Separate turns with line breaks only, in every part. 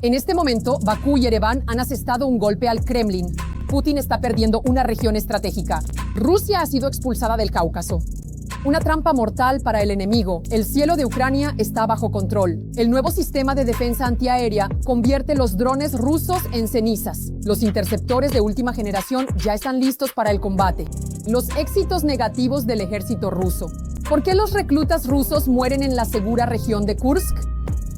En este momento, Bakú y Ereván han asestado un golpe al Kremlin. Putin está perdiendo una región estratégica. Rusia ha sido expulsada del Cáucaso. Una trampa mortal para el enemigo. El cielo de Ucrania está bajo control. El nuevo sistema de defensa antiaérea convierte los drones rusos en cenizas. Los interceptores de última generación ya están listos para el combate. Los éxitos negativos del ejército ruso. ¿Por qué los reclutas rusos mueren en la segura región de Kursk?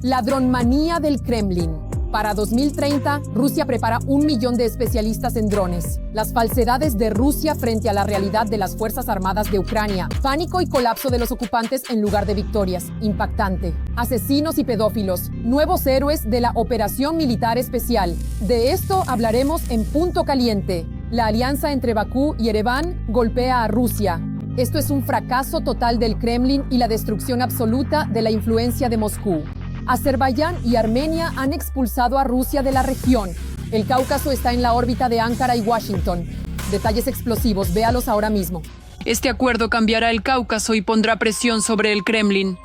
La dronmanía del Kremlin. Para 2030, Rusia prepara 1 millón de especialistas en drones. Las falsedades de Rusia frente a la realidad de las Fuerzas Armadas de Ucrania. Pánico y colapso de los ocupantes en lugar de victorias. Impactante. Asesinos y pedófilos. Nuevos héroes de la Operación Militar Especial. De esto hablaremos en Punto Caliente. La alianza entre Bakú y Ereván golpea a Rusia. Esto es un fracaso total del Kremlin y la destrucción absoluta de la influencia de Moscú. Azerbaiyán y Armenia han expulsado a Rusia de la región. El Cáucaso está en la órbita de Ankara y Washington. Detalles explosivos, véalos ahora mismo.
Este acuerdo cambiará el Cáucaso y pondrá presión sobre el Kremlin.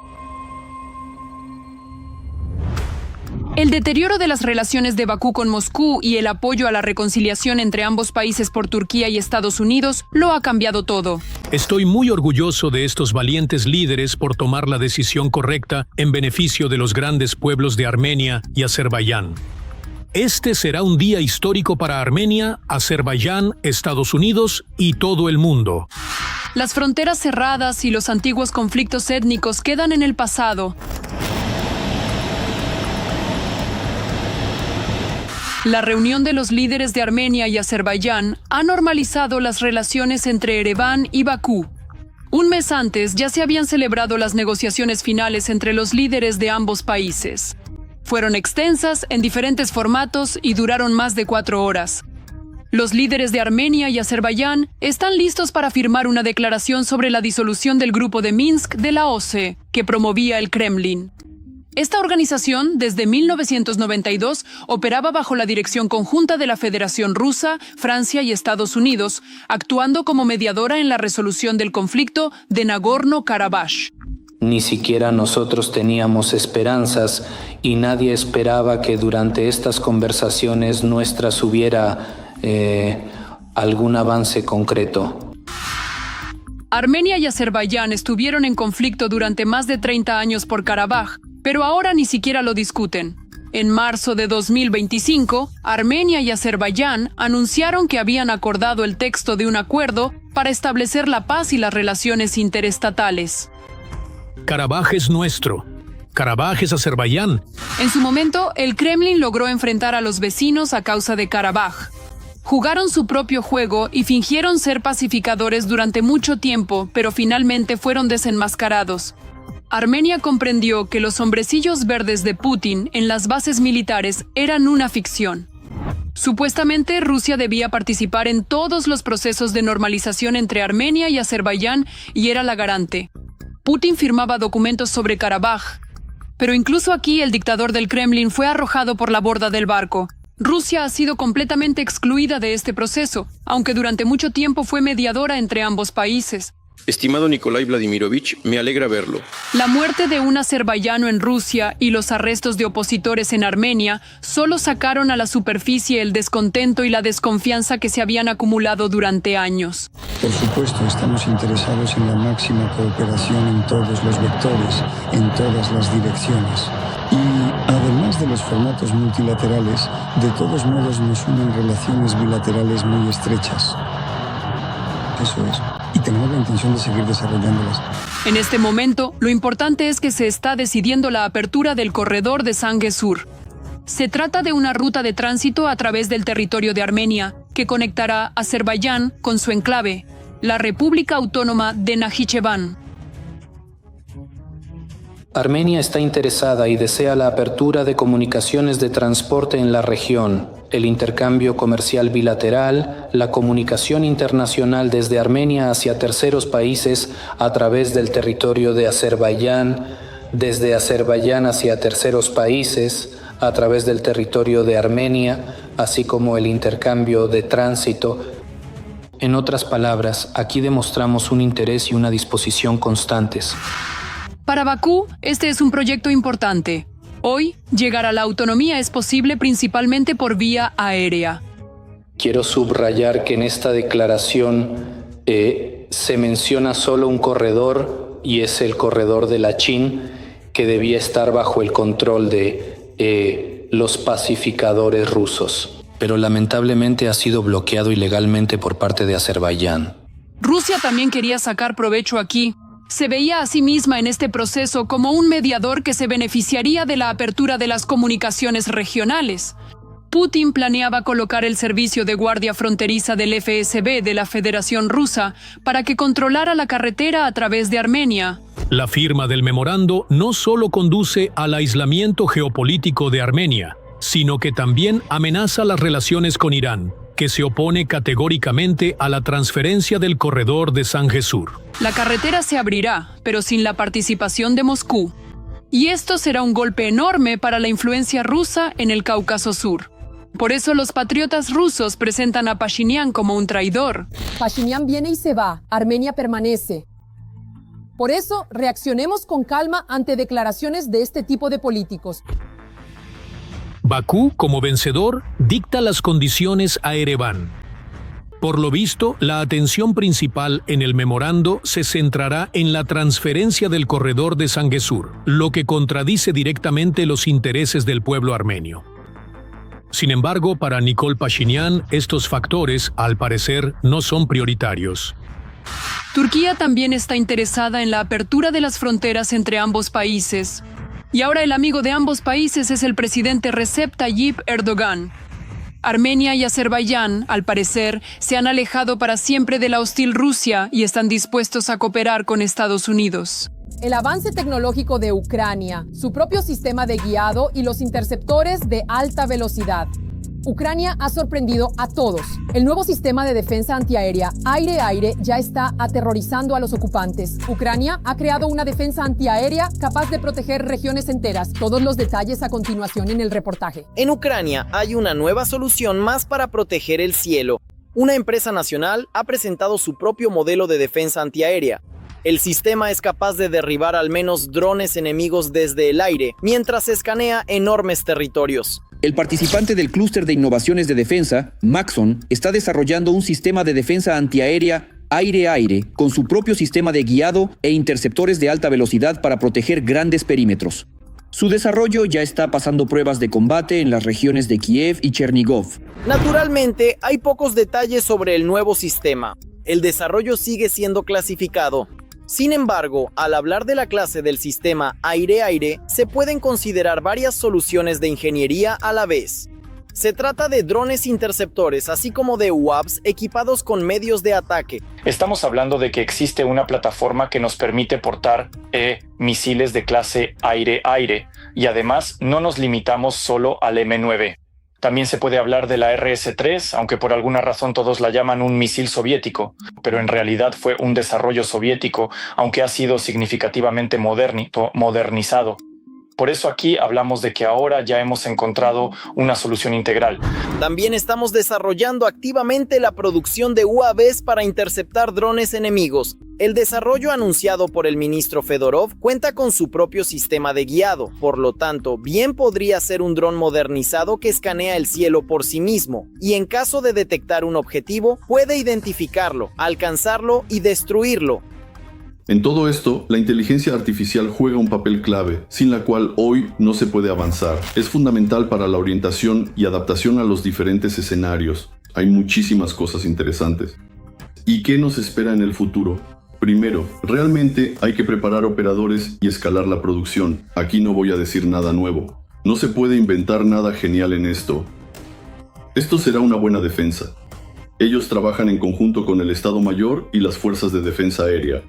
El deterioro de las relaciones de Bakú con Moscú y el apoyo a la reconciliación entre ambos países por Turquía y Estados Unidos lo ha cambiado todo.
Estoy muy orgulloso de estos valientes líderes por tomar la decisión correcta en beneficio de los grandes pueblos de Armenia y Azerbaiyán. Este será un día histórico para Armenia, Azerbaiyán, Estados Unidos y todo el mundo.
Las fronteras cerradas y los antiguos conflictos étnicos quedan en el pasado. La reunión de los líderes de Armenia y Azerbaiyán ha normalizado las relaciones entre Ereván y Bakú. Un mes antes ya se habían celebrado las negociaciones finales entre los líderes de ambos países. Fueron extensas, en diferentes formatos y duraron más de 4 horas. Los líderes de Armenia y Azerbaiyán están listos para firmar una declaración sobre la disolución del Grupo de Minsk de la OSCE, que promovía el Kremlin. Esta organización, desde 1992, operaba bajo la dirección conjunta de la Federación Rusa, Francia y Estados Unidos, actuando como mediadora en la resolución del conflicto de Nagorno-Karabaj.
Ni siquiera nosotros teníamos esperanzas y nadie esperaba que durante estas conversaciones nuestras hubiera algún avance concreto.
Armenia y Azerbaiyán estuvieron en conflicto durante más de 30 años por Karabaj, pero ahora ni siquiera lo discuten. En marzo de 2025, Armenia y Azerbaiyán anunciaron que habían acordado el texto de un acuerdo para establecer la paz y las relaciones interestatales.
Karabaj es nuestro. Karabaj es Azerbaiyán.
En su momento, el Kremlin logró enfrentar a los vecinos a causa de Karabaj. Jugaron su propio juego y fingieron ser pacificadores durante mucho tiempo, pero finalmente fueron desenmascarados. Armenia comprendió que los hombrecillos verdes de Putin en las bases militares eran una ficción. Supuestamente, Rusia debía participar en todos los procesos de normalización entre Armenia y Azerbaiyán y era la garante. Putin firmaba documentos sobre Karabaj, pero incluso aquí el dictador del Kremlin fue arrojado por la borda del barco. Rusia ha sido completamente excluida de este proceso, aunque durante mucho tiempo fue mediadora entre ambos países.
Estimado Nikolai Vladimirovich, me alegra verlo.
La muerte de un azerbaiyano en Rusia y los arrestos de opositores en Armenia solo sacaron a la superficie el descontento y la desconfianza que se habían acumulado durante años.
Por supuesto, estamos interesados en la máxima cooperación en todos los vectores, en todas las direcciones. Y además de los formatos multilaterales, de todos modos nos unen relaciones bilaterales muy estrechas. Eso es. Y tenemos la intención de seguir desarrollándolas.
En este momento, lo importante es que se está decidiendo la apertura del corredor de Sanghe Sur. Se trata de una ruta de tránsito a través del territorio de Armenia, que conectará Azerbaiyán con su enclave, la República Autónoma de Najicheván.
Armenia está interesada y desea la apertura de comunicaciones de transporte en la región, el intercambio comercial bilateral, la comunicación internacional desde Armenia hacia terceros países a través del territorio de Azerbaiyán, desde Azerbaiyán hacia terceros países a través del territorio de Armenia, así como el intercambio de tránsito. En otras palabras, aquí demostramos un interés y una disposición constantes.
Para Bakú, este es un proyecto importante. Hoy, llegar a la autonomía es posible principalmente por vía aérea.
Quiero subrayar que en esta declaración se menciona solo un corredor y es el corredor de Lachin, que debía estar bajo el control de los pacificadores rusos, pero lamentablemente ha sido bloqueado ilegalmente por parte de Azerbaiyán.
Rusia también quería sacar provecho aquí. Se veía a sí misma en este proceso como un mediador que se beneficiaría de la apertura de las comunicaciones regionales. Putin planeaba colocar el servicio de guardia fronteriza del FSB de la Federación Rusa para que controlara la carretera a través de Armenia.
La firma del memorando no solo conduce al aislamiento geopolítico de Armenia, sino que también amenaza las relaciones con Irán, que se opone categóricamente a la transferencia del corredor de Sanjessur.
La carretera se abrirá, pero sin la participación de Moscú. Y esto será un golpe enorme para la influencia rusa en el Cáucaso Sur. Por eso los patriotas rusos presentan a Pashinyan como un traidor.
Pashinyan viene y se va, Armenia permanece. Por eso, reaccionemos con calma ante declaraciones de este tipo de políticos.
Bakú, como vencedor, dicta las condiciones a Ereván. Por lo visto, la atención principal en el memorando se centrará en la transferencia del corredor de Sanjessur, lo que contradice directamente los intereses del pueblo armenio. Sin embargo, para Nikol Pashinyan, estos factores, al parecer, no son prioritarios.
Turquía también está interesada en la apertura de las fronteras entre ambos países. Y ahora el amigo de ambos países es el presidente Recep Tayyip Erdogan. Armenia y Azerbaiyán, al parecer, se han alejado para siempre de la hostil Rusia y están dispuestos a cooperar con Estados Unidos.
El avance tecnológico de Ucrania, su propio sistema de guiado y los interceptores de alta velocidad. Ucrania ha sorprendido a todos. El nuevo sistema de defensa antiaérea aire-aire ya está aterrorizando a los ocupantes. Ucrania ha creado una defensa antiaérea capaz de proteger regiones enteras. Todos los detalles a continuación en el reportaje.
En Ucrania hay una nueva solución más para proteger el cielo. Una empresa nacional ha presentado su propio modelo de defensa antiaérea. El sistema es capaz de derribar al menos drones enemigos desde el aire, mientras escanea enormes territorios.
El participante del clúster de innovaciones de defensa, Maxon, está desarrollando un sistema de defensa antiaérea aire-aire con su propio sistema de guiado e interceptores de alta velocidad para proteger grandes perímetros. Su desarrollo ya está pasando pruebas de combate en las regiones de Kiev y Chernigov.
Naturalmente, hay pocos detalles sobre el nuevo sistema. El desarrollo sigue siendo clasificado. Sin embargo, al hablar de la clase del sistema aire-aire, se pueden considerar varias soluciones de ingeniería a la vez. Se trata de drones interceptores, así como de UAVs equipados con medios de ataque.
Estamos hablando de que existe una plataforma que nos permite portar misiles de clase aire-aire, y además no nos limitamos solo al M9. También se puede hablar de la RS-3, aunque por alguna razón todos la llaman un misil soviético, pero en realidad fue un desarrollo soviético, aunque ha sido significativamente modernizado. Por eso aquí hablamos de que ahora ya hemos encontrado una solución integral.
También estamos desarrollando activamente la producción de UAVs para interceptar drones enemigos. El desarrollo anunciado por el ministro Fedorov cuenta con su propio sistema de guiado, por lo tanto, bien podría ser un dron modernizado que escanea el cielo por sí mismo, y en caso de detectar un objetivo, puede identificarlo, alcanzarlo y destruirlo.
En todo esto, la inteligencia artificial juega un papel clave, sin la cual hoy no se puede avanzar. Es fundamental para la orientación y adaptación a los diferentes escenarios. Hay muchísimas cosas interesantes. ¿Y qué nos espera en el futuro? Primero, realmente hay que preparar operadores y escalar la producción. Aquí no voy a decir nada nuevo. No se puede inventar nada genial en esto. Esto será una buena defensa. Ellos trabajan en conjunto con el Estado Mayor y las Fuerzas de Defensa Aérea.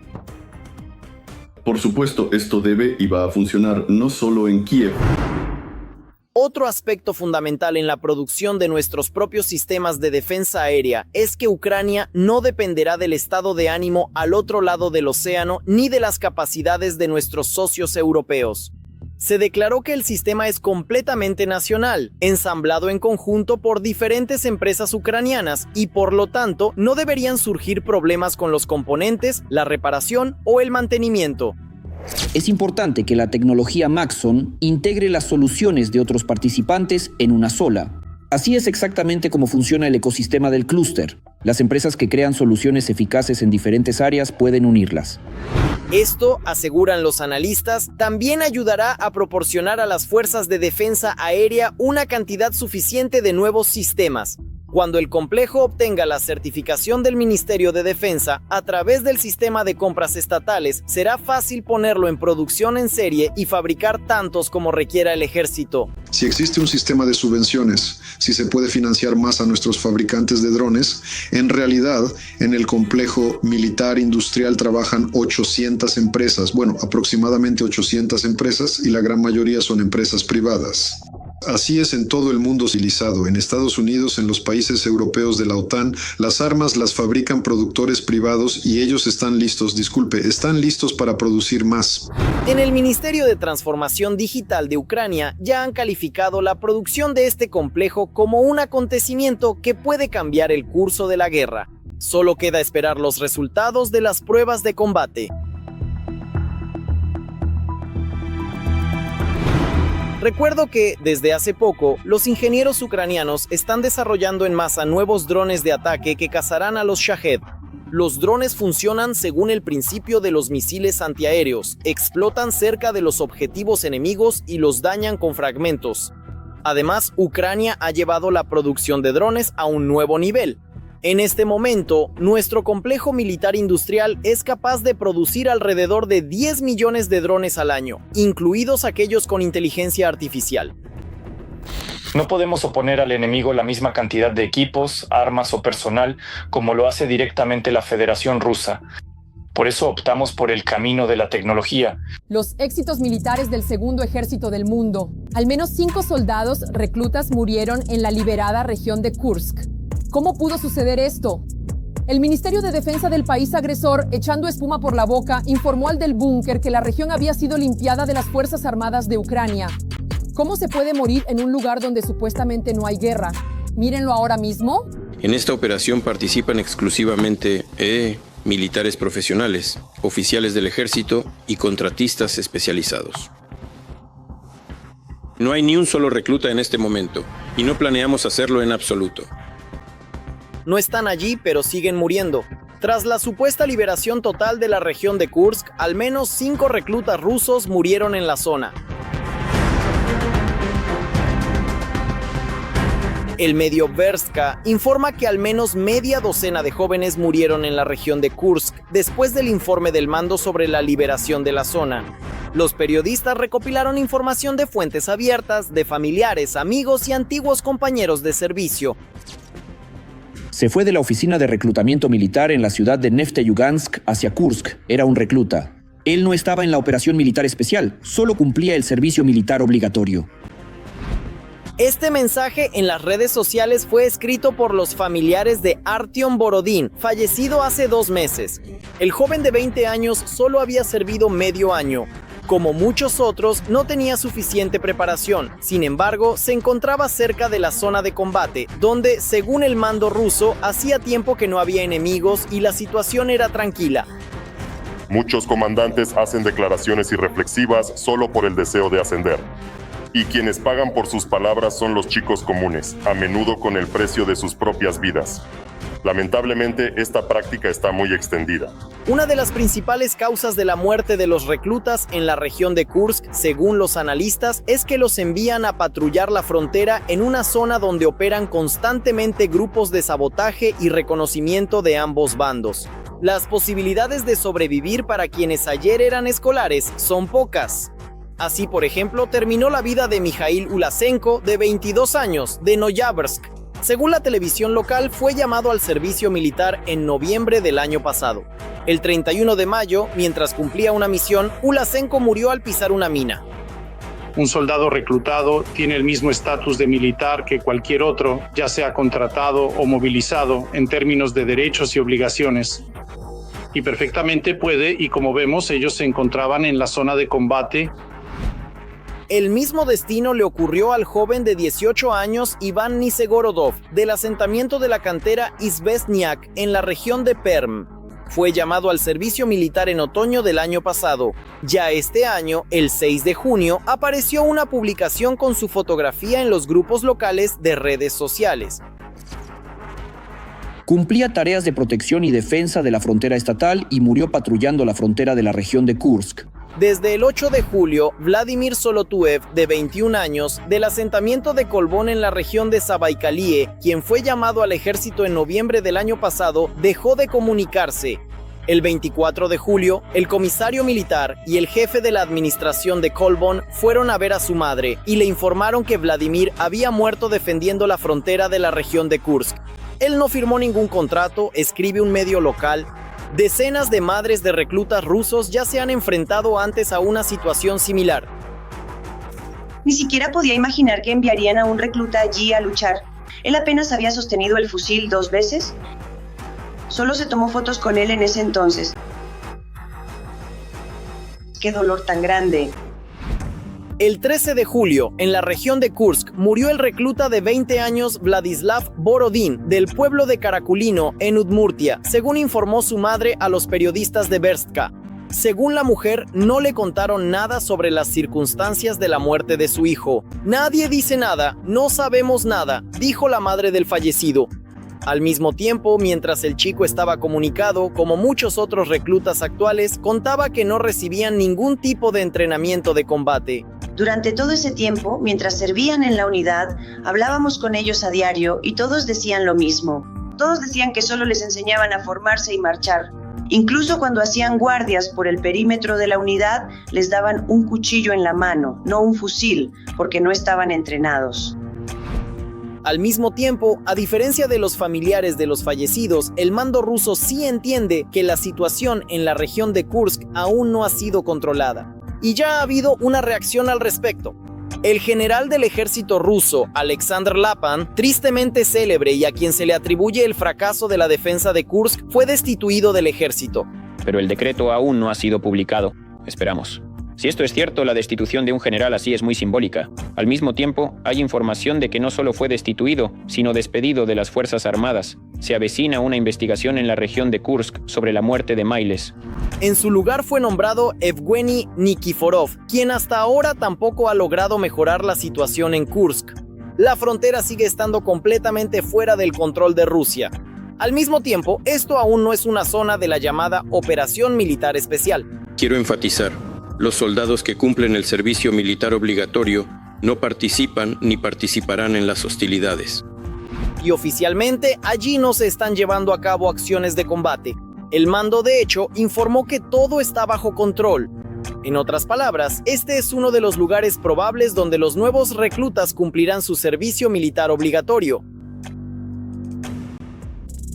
Por supuesto, esto debe y va a funcionar no solo en Kiev.
Otro aspecto fundamental en la producción de nuestros propios sistemas de defensa aérea es que Ucrania no dependerá del estado de ánimo al otro lado del océano ni de las capacidades de nuestros socios europeos. Se declaró que el sistema es completamente nacional, ensamblado en conjunto por diferentes empresas ucranianas y por lo tanto no deberían surgir problemas con los componentes, la reparación o el mantenimiento.
Es importante que la tecnología Maxon integre las soluciones de otros participantes en una sola. Así es exactamente como funciona el ecosistema del clúster. Las empresas que crean soluciones eficaces en diferentes áreas pueden unirlas.
Esto, aseguran los analistas, también ayudará a proporcionar a las fuerzas de defensa aérea una cantidad suficiente de nuevos sistemas. Cuando el complejo obtenga la certificación del Ministerio de Defensa a través del sistema de compras estatales, será fácil ponerlo en producción en serie y fabricar tantos como requiera el ejército.
Si existe un sistema de subvenciones, si se puede financiar más a nuestros fabricantes de drones, en realidad en el complejo militar industrial trabajan 800 empresas, aproximadamente 800 empresas, y la gran mayoría son empresas privadas. Así es en todo el mundo civilizado. En Estados Unidos, en los países europeos de la OTAN, las armas las fabrican productores privados y ellos están listos para producir más.
En el Ministerio de Transformación Digital de Ucrania ya han calificado la producción de este complejo como un acontecimiento que puede cambiar el curso de la guerra. Solo queda esperar los resultados de las pruebas de combate. Recuerdo que, desde hace poco, los ingenieros ucranianos están desarrollando en masa nuevos drones de ataque que cazarán a los Shahed. Los drones funcionan según el principio de los misiles antiaéreos, explotan cerca de los objetivos enemigos y los dañan con fragmentos. Además, Ucrania ha llevado la producción de drones a un nuevo nivel. En este momento, nuestro complejo militar industrial es capaz de producir alrededor de 10 millones de drones al año, incluidos aquellos con inteligencia artificial.
No podemos oponer al enemigo la misma cantidad de equipos, armas o personal como lo hace directamente la Federación Rusa. Por eso optamos por el camino de la tecnología.
Los éxitos militares del segundo ejército del mundo. Al menos 5 soldados reclutas murieron en la liberada región de Kursk. ¿Cómo pudo suceder esto? El Ministerio de Defensa del país agresor, echando espuma por la boca, informó al del búnker que la región había sido limpiada de las Fuerzas Armadas de Ucrania. ¿Cómo se puede morir en un lugar donde supuestamente no hay guerra? Mírenlo ahora mismo.
En esta operación participan exclusivamente militares profesionales, oficiales del ejército y contratistas especializados. No hay ni un solo recluta en este momento, y no planeamos hacerlo en absoluto.
No están allí, pero siguen muriendo. Tras la supuesta liberación total de la región de Kursk, al menos 5 reclutas rusos murieron en la zona. El medio Verska informa que al menos media docena de jóvenes murieron en la región de Kursk después del informe del mando sobre la liberación de la zona. Los periodistas recopilaron información de fuentes abiertas, de familiares, amigos y antiguos compañeros de servicio.
Se fue de la oficina de reclutamiento militar en la ciudad de Nefteyugansk hacia Kursk. Era un recluta. Él no estaba en la operación militar especial, solo cumplía el servicio militar obligatorio.
Este mensaje en las redes sociales fue escrito por los familiares de Artyom Borodin, fallecido hace 2 meses. El joven de 20 años solo había servido medio año. Como muchos otros, no tenía suficiente preparación. Sin embargo, se encontraba cerca de la zona de combate, donde, según el mando ruso, hacía tiempo que no había enemigos y la situación era tranquila.
Muchos comandantes hacen declaraciones irreflexivas solo por el deseo de ascender. Y quienes pagan por sus palabras son los chicos comunes, a menudo con el precio de sus propias vidas. Lamentablemente, esta práctica está muy extendida.
Una de las principales causas de la muerte de los reclutas en la región de Kursk, según los analistas, es que los envían a patrullar la frontera en una zona donde operan constantemente grupos de sabotaje y reconocimiento de ambos bandos. Las posibilidades de sobrevivir para quienes ayer eran escolares son pocas. Así, por ejemplo, terminó la vida de Mikhail Ulasenko, de 22 años, de Noyabrsk. Según la televisión local, fue llamado al servicio militar en noviembre del año pasado. El 31 de mayo, mientras cumplía una misión, Ulasenko murió al pisar una mina.
Un soldado reclutado tiene el mismo estatus de militar que cualquier otro, ya sea contratado o movilizado, en términos de derechos y obligaciones. Y perfectamente puede, y como vemos, ellos se encontraban en la zona de combate.
El mismo destino le ocurrió al joven de 18 años Iván Nisegorodov, del asentamiento de la cantera Izvestniak en la región de Perm. Fue llamado al servicio militar en otoño del año pasado. Ya este año, el 6 de junio, apareció una publicación con su fotografía en los grupos locales de redes sociales.
Cumplía tareas de protección y defensa de la frontera estatal y murió patrullando la frontera de la región de Kursk.
Desde el 8 de julio, Vladimir Solotuev, de 21 años, del asentamiento de Kolbón en la región de Zabaikalie, quien fue llamado al ejército en noviembre del año pasado, dejó de comunicarse. El 24 de julio, el comisario militar y el jefe de la administración de Kolbón fueron a ver a su madre y le informaron que Vladimir había muerto defendiendo la frontera de la región de Kursk. Él no firmó ningún contrato, escribe un medio local. Decenas de madres de reclutas rusos ya se han enfrentado antes a una situación similar.
Ni siquiera podía imaginar que enviarían a un recluta allí a luchar. Él apenas había sostenido el fusil 2 veces. Solo se tomó fotos con él en ese entonces. ¡Qué dolor tan grande!
El 13 de julio, en la región de Kursk, murió el recluta de 20 años Vladislav Borodin, del pueblo de Karakulino, en Udmurtia, según informó su madre a los periodistas de Berstka. Según la mujer, no le contaron nada sobre las circunstancias de la muerte de su hijo. Nadie dice nada, no sabemos nada, dijo la madre del fallecido. Al mismo tiempo, mientras el chico estaba comunicado, como muchos otros reclutas actuales, contaba que no recibían ningún tipo de entrenamiento de combate.
Durante todo ese tiempo, mientras servían en la unidad, hablábamos con ellos a diario y todos decían lo mismo. Todos decían que solo les enseñaban a formarse y marchar. Incluso cuando hacían guardias por el perímetro de la unidad, les daban un cuchillo en la mano, no un fusil, porque no estaban entrenados.
Al mismo tiempo, a diferencia de los familiares de los fallecidos, el mando ruso sí entiende que la situación en la región de Kursk aún no ha sido controlada. Y ya ha habido una reacción al respecto. El general del ejército ruso, Alexander Lapan, tristemente célebre y a quien se le atribuye el fracaso de la defensa de Kursk, fue destituido del ejército.
Pero el decreto aún no ha sido publicado. Esperamos. Si esto es cierto, la destitución de un general así es muy simbólica. Al mismo tiempo, hay información de que no solo fue destituido, sino despedido de las Fuerzas Armadas. Se avecina una investigación en la región de Kursk sobre la muerte de Mailes.
En su lugar fue nombrado Evgeny Nikiforov, quien hasta ahora tampoco ha logrado mejorar la situación en Kursk. La frontera sigue estando completamente fuera del control de Rusia. Al mismo tiempo, esto aún no es una zona de la llamada Operación Militar Especial.
Quiero enfatizar. Los soldados que cumplen el servicio militar obligatorio no participan ni participarán en las hostilidades.
Y oficialmente, allí no se están llevando a cabo acciones de combate. El mando, de hecho, informó que todo está bajo control. En otras palabras, este es uno de los lugares probables donde los nuevos reclutas cumplirán su servicio militar obligatorio.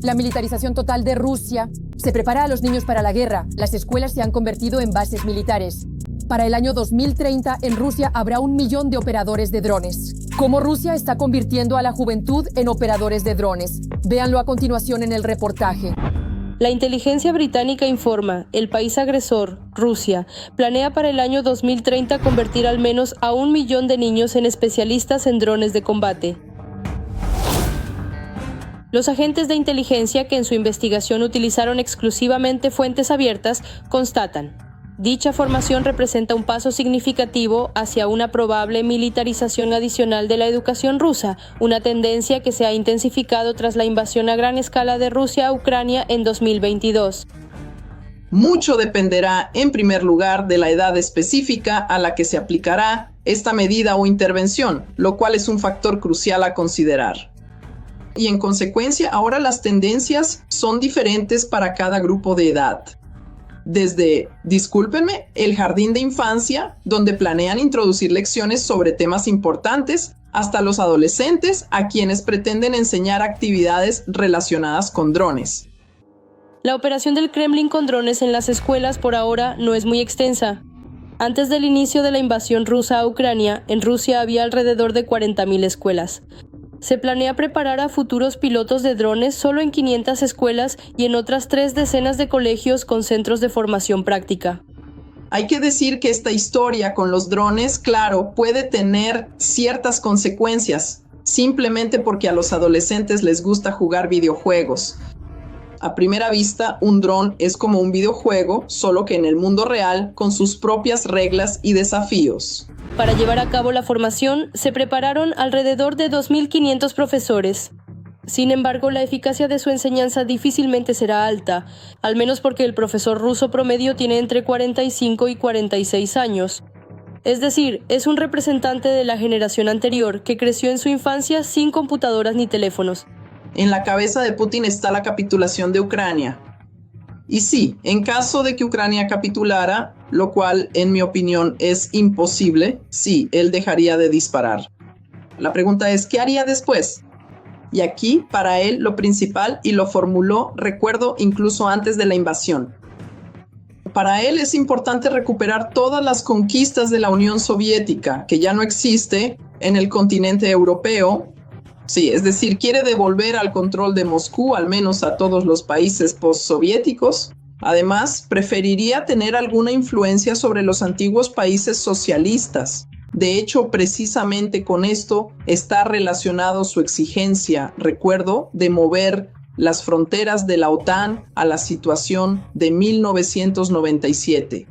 La militarización total de Rusia se prepara a los niños para la guerra. Las escuelas se han convertido en bases militares. Para el año 2030, en Rusia habrá 1 millón de operadores de drones. ¿Cómo Rusia está convirtiendo a la juventud en operadores de drones? Véanlo a continuación en el reportaje.
La inteligencia británica informa, el país agresor, Rusia, planea para el año 2030 convertir al menos a 1 millón de niños en especialistas en drones de combate. Los agentes de inteligencia que en su investigación utilizaron exclusivamente fuentes abiertas constatan: dicha formación representa un paso significativo hacia una probable militarización adicional de la educación rusa, una tendencia que se ha intensificado tras la invasión a gran escala de Rusia a Ucrania en 2022.
Mucho dependerá, en primer lugar, de la edad específica a la que se aplicará esta medida o intervención, lo cual es un factor crucial a considerar. Y en consecuencia, ahora las tendencias son diferentes para cada grupo de edad. Desde, discúlpenme, el jardín de infancia, donde planean introducir lecciones sobre temas importantes, hasta los adolescentes, a quienes pretenden enseñar actividades relacionadas con drones.
La operación del Kremlin con drones en las escuelas por ahora no es muy extensa. Antes del inicio de la invasión rusa a Ucrania, en Rusia había alrededor de 40.000 escuelas. Se planea preparar a futuros pilotos de drones solo en 500 escuelas y en otras 3 decenas de colegios con centros de formación práctica.
Hay que decir que esta historia con los drones, claro, puede tener ciertas consecuencias, simplemente porque a los adolescentes les gusta jugar videojuegos. A primera vista, un dron es como un videojuego, solo que en el mundo real, con sus propias reglas y desafíos.
Para llevar a cabo la formación, se prepararon alrededor de 2.500 profesores. Sin embargo, la eficacia de su enseñanza difícilmente será alta, al menos porque el profesor ruso promedio tiene entre 45 y 46 años. Es decir, es un representante de la generación anterior que creció en su infancia sin computadoras ni teléfonos.
En la cabeza de Putin está la capitulación de Ucrania. Y sí, en caso de que Ucrania capitulara, lo cual en mi opinión es imposible, sí, él dejaría de disparar. La pregunta es, ¿qué haría después? Y aquí, para él, lo principal, y lo formuló, recuerdo, incluso antes de la invasión. Para él es importante recuperar todas las conquistas de la Unión Soviética, que ya no existe en el continente europeo. Sí, es decir, quiere devolver al control de Moscú, al menos a todos los países postsoviéticos. Además, preferiría tener alguna influencia sobre los antiguos países socialistas. De hecho, precisamente con esto está relacionado su exigencia, recuerdo, de mover las fronteras de la OTAN a la situación de 1997.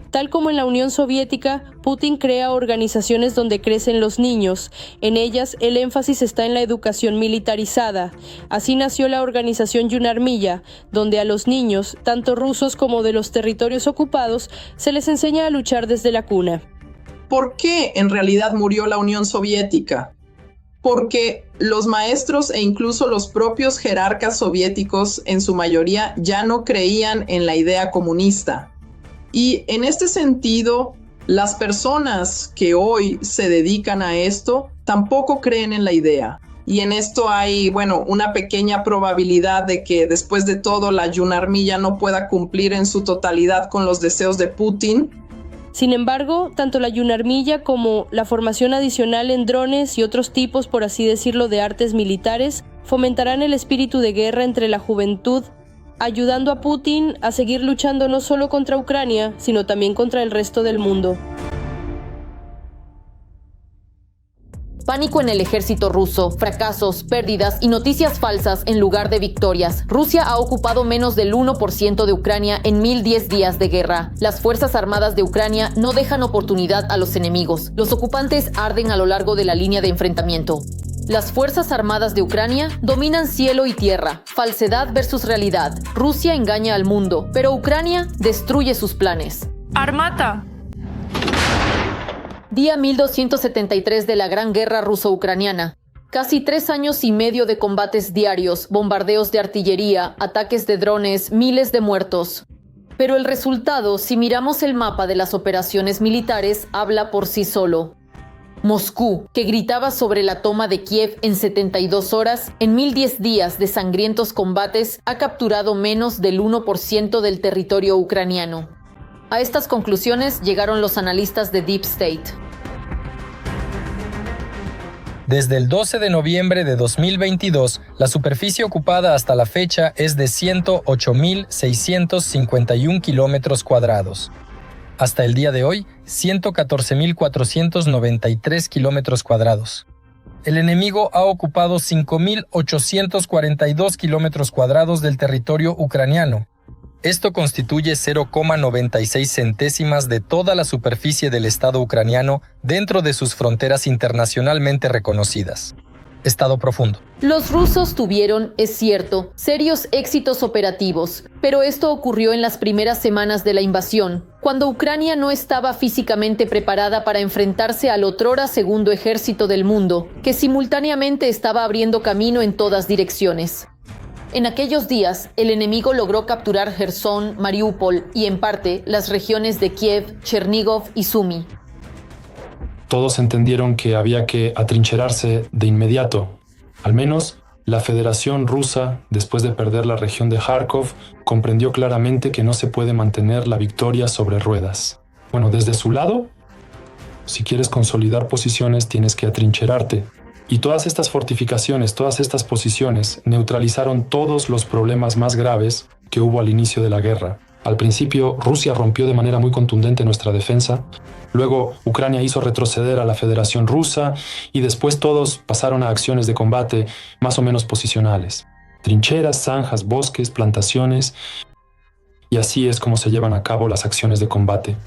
Tal como en la Unión Soviética, Putin crea organizaciones donde crecen los niños. En ellas, el énfasis está en la educación militarizada. Así nació la organización Yunarmilla, donde a los niños, tanto rusos como de los territorios ocupados, se les enseña a luchar desde la cuna.
¿Por qué en realidad murió la Unión Soviética? Porque los maestros e incluso los propios jerarcas soviéticos, en su mayoría, ya no creían en la idea comunista. Y en este sentido, las personas que hoy se dedican a esto tampoco creen en la idea. Y en esto hay, una pequeña probabilidad de que después de todo la Yunarmilla no pueda cumplir en su totalidad con los deseos de Putin.
Sin embargo, tanto la Yunarmilla como la formación adicional en drones y otros tipos, por así decirlo, de artes militares, fomentarán el espíritu de guerra entre la juventud, ayudando a Putin a seguir luchando no solo contra Ucrania, sino también contra el resto del mundo.
Pánico en el ejército ruso, fracasos, pérdidas y noticias falsas en lugar de victorias. Rusia ha ocupado menos del 1% de Ucrania en 1010 días de guerra. Las Fuerzas Armadas de Ucrania no dejan oportunidad a los enemigos. Los ocupantes arden a lo largo de la línea de enfrentamiento. Las Fuerzas Armadas de Ucrania dominan cielo y tierra. Falsedad versus realidad. Rusia engaña al mundo, pero Ucrania destruye sus planes.
¡Armata!
Día 1273 de la Gran Guerra Ruso-Ucraniana. Casi 3 años y medio de combates diarios, bombardeos de artillería, ataques de drones, miles de muertos. Pero el resultado, si miramos el mapa de las operaciones militares, habla por sí solo. Moscú, que gritaba sobre la toma de Kiev en 72 horas, en 1010 días de sangrientos combates, ha capturado menos del 1% del territorio ucraniano. A estas conclusiones llegaron los analistas de Deep State.
Desde el 12 de noviembre de 2022, la superficie ocupada hasta la fecha es de 108.651 kilómetros cuadrados. Hasta el día de hoy, 114.493 kilómetros cuadrados. El enemigo ha ocupado 5.842 kilómetros cuadrados del territorio ucraniano. Esto constituye 0,96 centésimas de toda la superficie del Estado ucraniano dentro de sus fronteras internacionalmente reconocidas. Estado profundo.
Los rusos tuvieron, es cierto, serios éxitos operativos, pero esto ocurrió en las primeras semanas de la invasión, cuando Ucrania no estaba físicamente preparada para enfrentarse al otrora segundo ejército del mundo, que simultáneamente estaba abriendo camino en todas direcciones. En aquellos días, el enemigo logró capturar Jersón, Mariupol y, en parte, las regiones de Kiev, Chernigov y Sumy.
Todos entendieron que había que atrincherarse de inmediato. Al menos, la Federación Rusa, después de perder la región de Kharkov, comprendió claramente que no se puede mantener la victoria sobre ruedas. Desde su lado, si quieres consolidar posiciones, tienes que atrincherarte. Y todas estas fortificaciones, todas estas posiciones, neutralizaron todos los problemas más graves que hubo al inicio de la guerra. Al principio, Rusia rompió de manera muy contundente nuestra defensa. Luego, Ucrania hizo retroceder a la Federación Rusa y después todos pasaron a acciones de combate más o menos posicionales. trincheras, zanjas, bosques, plantaciones, y así es como se llevan a cabo las acciones de combate.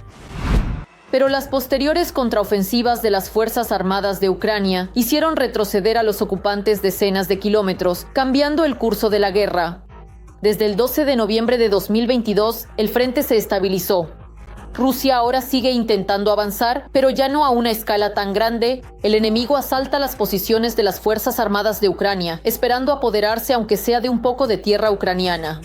Pero las posteriores contraofensivas de las Fuerzas Armadas de Ucrania hicieron retroceder a los ocupantes decenas de kilómetros, cambiando el curso de la guerra. Desde el 12 de noviembre de 2022, el frente se estabilizó. Rusia ahora sigue intentando avanzar, pero ya no a una escala tan grande. El enemigo asalta las posiciones de las Fuerzas Armadas de Ucrania, esperando apoderarse aunque sea de un poco de tierra ucraniana.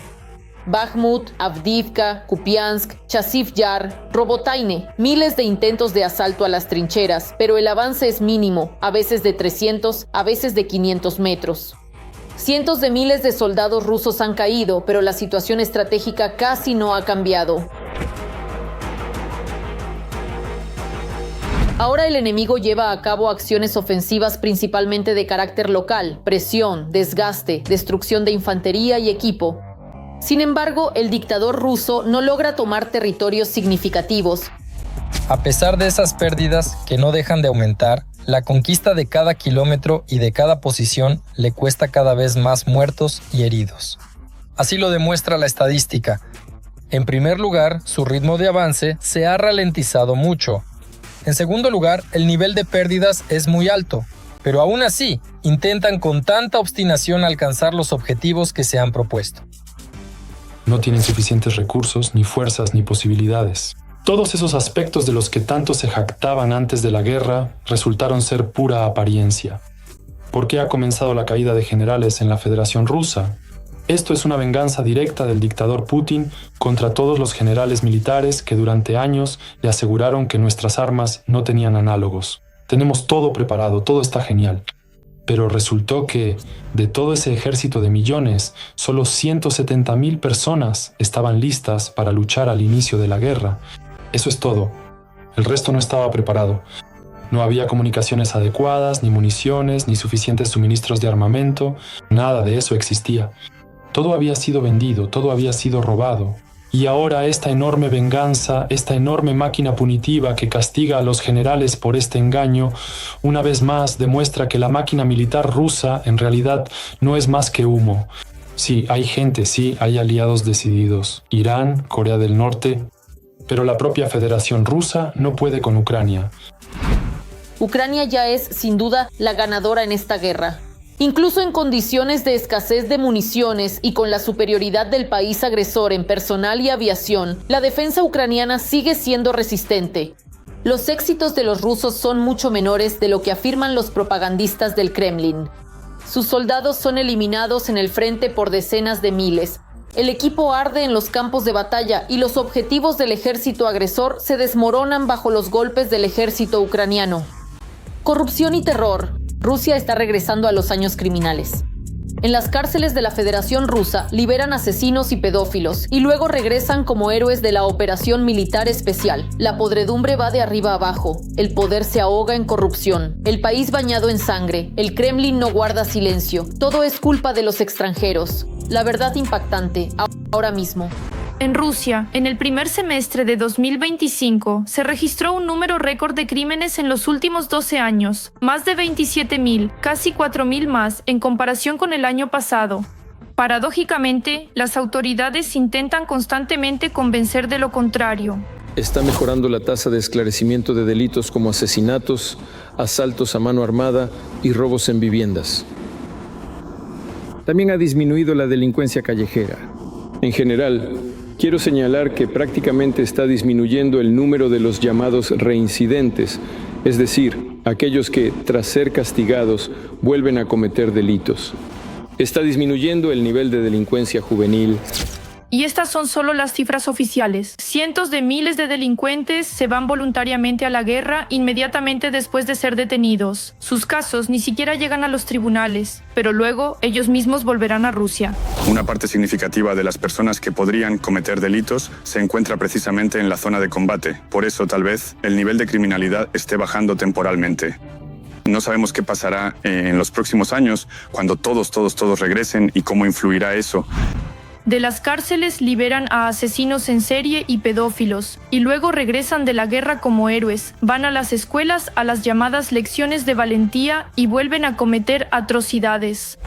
Bakhmut, Avdiivka, Kupiansk, Chasiv Yar, Robotaine, miles de intentos de asalto a las trincheras, pero el avance es mínimo, a veces de 300, a veces de 500 metros. Cientos de miles de soldados rusos han caído, pero la situación estratégica casi no ha cambiado. Ahora el enemigo lleva a cabo acciones ofensivas principalmente de carácter local, presión, desgaste, destrucción de infantería y equipo. Sin embargo, el dictador ruso no logra tomar territorios significativos.
A pesar de esas pérdidas que no dejan de aumentar, la conquista de cada kilómetro y de cada posición le cuesta cada vez más muertos y heridos. Así lo demuestra la estadística. En primer lugar, su ritmo de avance se ha ralentizado mucho. En segundo lugar, el nivel de pérdidas es muy alto, pero aún así, intentan con tanta obstinación alcanzar los objetivos que se han propuesto.
No tienen suficientes recursos, ni fuerzas, ni posibilidades. Todos esos aspectos de los que tanto se jactaban antes de la guerra resultaron ser pura apariencia. ¿Por qué ha comenzado la caída de generales en la Federación Rusa? Esto es una venganza directa del dictador Putin contra todos los generales militares que durante años le aseguraron que nuestras armas no tenían análogos. Tenemos todo preparado, todo está genial. Pero resultó que, de todo ese ejército de millones, solo 170,000 personas estaban listas para luchar al inicio de la guerra. Eso es todo. El resto no estaba preparado. No había comunicaciones adecuadas, ni municiones, ni suficientes suministros de armamento. Nada de eso existía. Todo había sido vendido, todo había sido robado. Y ahora esta enorme venganza, esta enorme máquina punitiva que castiga a los generales por este engaño, una vez más demuestra que la máquina militar rusa en realidad no es más que humo. Sí, hay gente, sí, hay aliados decididos. Irán, Corea del Norte, pero la propia Federación Rusa no puede con Ucrania.
Ucrania ya es, sin duda, la ganadora en esta guerra. Incluso en condiciones de escasez de municiones y con la superioridad del país agresor en personal y aviación, la defensa ucraniana sigue siendo resistente. Los éxitos de los rusos son mucho menores de lo que afirman los propagandistas del Kremlin. Sus soldados son eliminados en el frente por decenas de miles. El equipo arde en los campos de batalla y los objetivos del ejército agresor se desmoronan bajo los golpes del ejército ucraniano. Corrupción y terror. Rusia está regresando a los años criminales. En las cárceles de la Federación Rusa liberan asesinos y pedófilos y luego regresan como héroes de la operación militar especial. La podredumbre va de arriba abajo. El poder se ahoga en corrupción. El país bañado en sangre. El Kremlin no guarda silencio. Todo es culpa de los extranjeros. La verdad impactante, ahora mismo.
En Rusia, en el primer semestre de 2025, se registró un número récord de crímenes en los últimos 12 años, más de 27,000, casi 4,000 más en comparación con el año pasado. Paradójicamente, las autoridades intentan constantemente convencer de lo contrario.
Está mejorando la tasa de esclarecimiento de delitos como asesinatos, asaltos a mano armada y robos en viviendas. También ha disminuido la delincuencia callejera. En general, quiero señalar que prácticamente está disminuyendo el número de los llamados reincidentes, es decir, aquellos que, tras ser castigados, vuelven a cometer delitos. Está disminuyendo el nivel de delincuencia juvenil.
Y estas son solo las cifras oficiales. Cientos de miles de delincuentes se van voluntariamente a la guerra inmediatamente después de ser detenidos. Sus casos ni siquiera llegan a los tribunales, pero luego ellos mismos volverán a Rusia.
Una parte significativa de las personas que podrían cometer delitos se encuentra precisamente en la zona de combate. Por eso, tal vez, el nivel de criminalidad esté bajando temporalmente. No sabemos qué pasará en los próximos años, cuando todos regresen y cómo influirá eso.
De las cárceles liberan a asesinos en serie y pedófilos, y luego regresan de la guerra como héroes, van a las escuelas a las llamadas lecciones de valentía y vuelven a cometer atrocidades.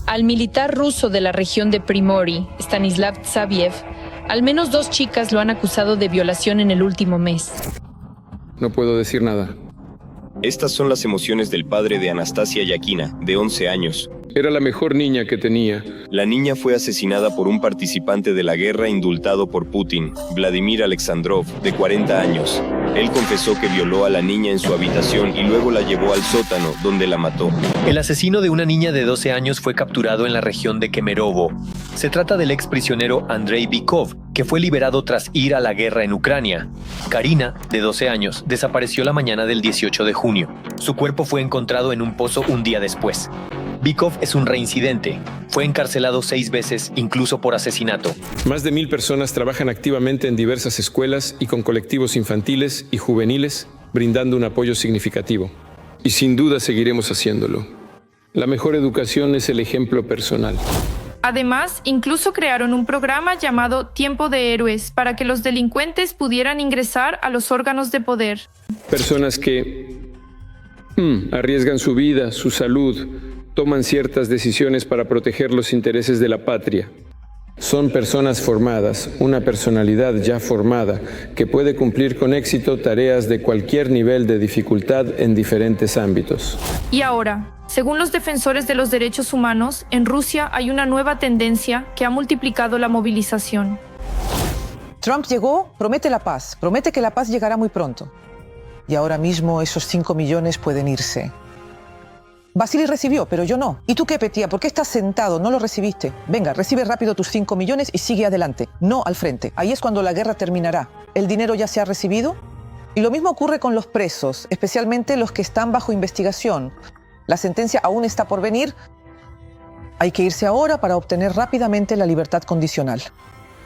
Al militar ruso de la región de Primorye, Stanislav Tsaviev, al menos 2 chicas lo han acusado de violación en el último mes.
No puedo decir nada.
Estas son las emociones del padre de Anastasia Yakina, de 11 años.
Era la mejor niña que tenía.
La niña fue asesinada por un participante de la guerra indultado por Putin, Vladimir Alexandrov, de 40 años. Él confesó que violó a la niña en su habitación y luego la llevó al sótano, donde la mató.
El asesino de una niña de 12 años fue capturado en la región de Kemerovo. Se trata del exprisionero Andrei Bykov, que fue liberado tras ir a la guerra en Ucrania. Karina, de 12 años, desapareció la mañana del 18 de junio. Su cuerpo fue encontrado en un pozo un día después. Bykov es un reincidente. Fue encarcelado 6 veces, incluso por asesinato.
Más de 1000 personas trabajan activamente en diversas escuelas y con colectivos infantiles y juveniles, brindando un apoyo significativo. Y sin duda seguiremos haciéndolo. La mejor educación es el ejemplo personal.
Además, incluso crearon un programa llamado Tiempo de Héroes para que los delincuentes pudieran ingresar a los órganos de poder.
Personas que arriesgan su vida, su salud, toman ciertas decisiones para proteger los intereses de la patria. Son personas formadas, una personalidad ya formada, que puede cumplir con éxito tareas de cualquier nivel de dificultad en diferentes ámbitos.
Y ahora, según los defensores de los derechos humanos, en Rusia hay una nueva tendencia que ha multiplicado la movilización.
Trump llegó, promete la paz, promete que la paz llegará muy pronto. Y ahora mismo esos 5 millones pueden irse. Vasily recibió, pero yo no. ¿Y tú qué, Petya? ¿Por qué estás sentado? No lo recibiste. Venga, recibe rápido tus 5 millones y sigue adelante. No al frente. Ahí es cuando la guerra terminará. ¿El dinero ya se ha recibido? Y lo mismo ocurre con los presos, especialmente los que están bajo investigación. La sentencia aún está por venir. Hay que irse ahora para obtener rápidamente la libertad condicional.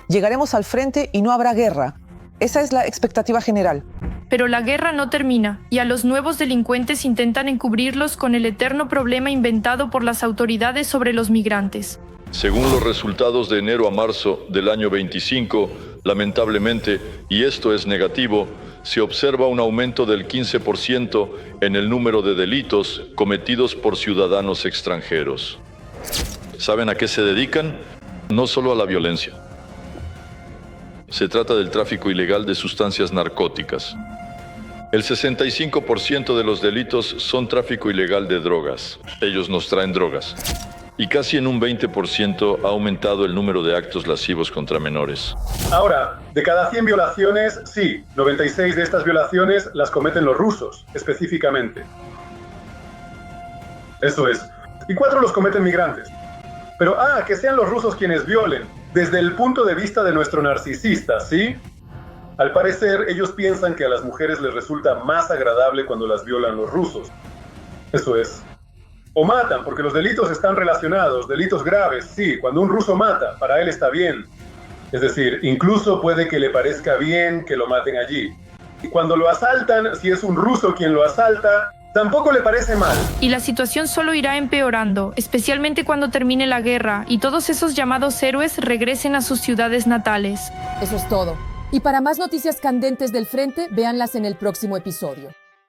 Llegaremos al frente y no habrá guerra. Esa es la expectativa general.
Pero la guerra no termina, y a los nuevos delincuentes intentan encubrirlos con el eterno problema inventado por las autoridades sobre los migrantes.
Según los resultados de enero a marzo del año 25, lamentablemente, y esto es negativo, se observa un aumento del 15% en el número de delitos cometidos por ciudadanos extranjeros. ¿Saben a qué se dedican? No solo a la violencia. Se trata del tráfico ilegal de sustancias narcóticas. El 65% de los delitos son tráfico ilegal de drogas. Ellos nos traen drogas. Y casi en un 20% ha aumentado el número de actos lascivos contra menores.
Ahora, de cada 100 violaciones, sí, 96 de estas violaciones las cometen los rusos, específicamente. Eso es. Y 4 los cometen migrantes. Pero, que sean los rusos quienes violen, desde el punto de vista de nuestro narcisista, ¿sí? Al parecer, ellos piensan que a las mujeres les resulta más agradable cuando las violan los rusos. Eso es. O matan, porque los delitos están relacionados, delitos graves, sí, cuando un ruso mata, para él está bien. Es decir, incluso puede que le parezca bien que lo maten allí. Y cuando lo asaltan, si es un ruso quien lo asalta, tampoco le parece mal.
Y la situación solo irá empeorando, especialmente cuando termine la guerra y todos esos llamados héroes regresen a sus ciudades natales.
Eso es todo. Y para más noticias candentes del frente, véanlas en el próximo episodio.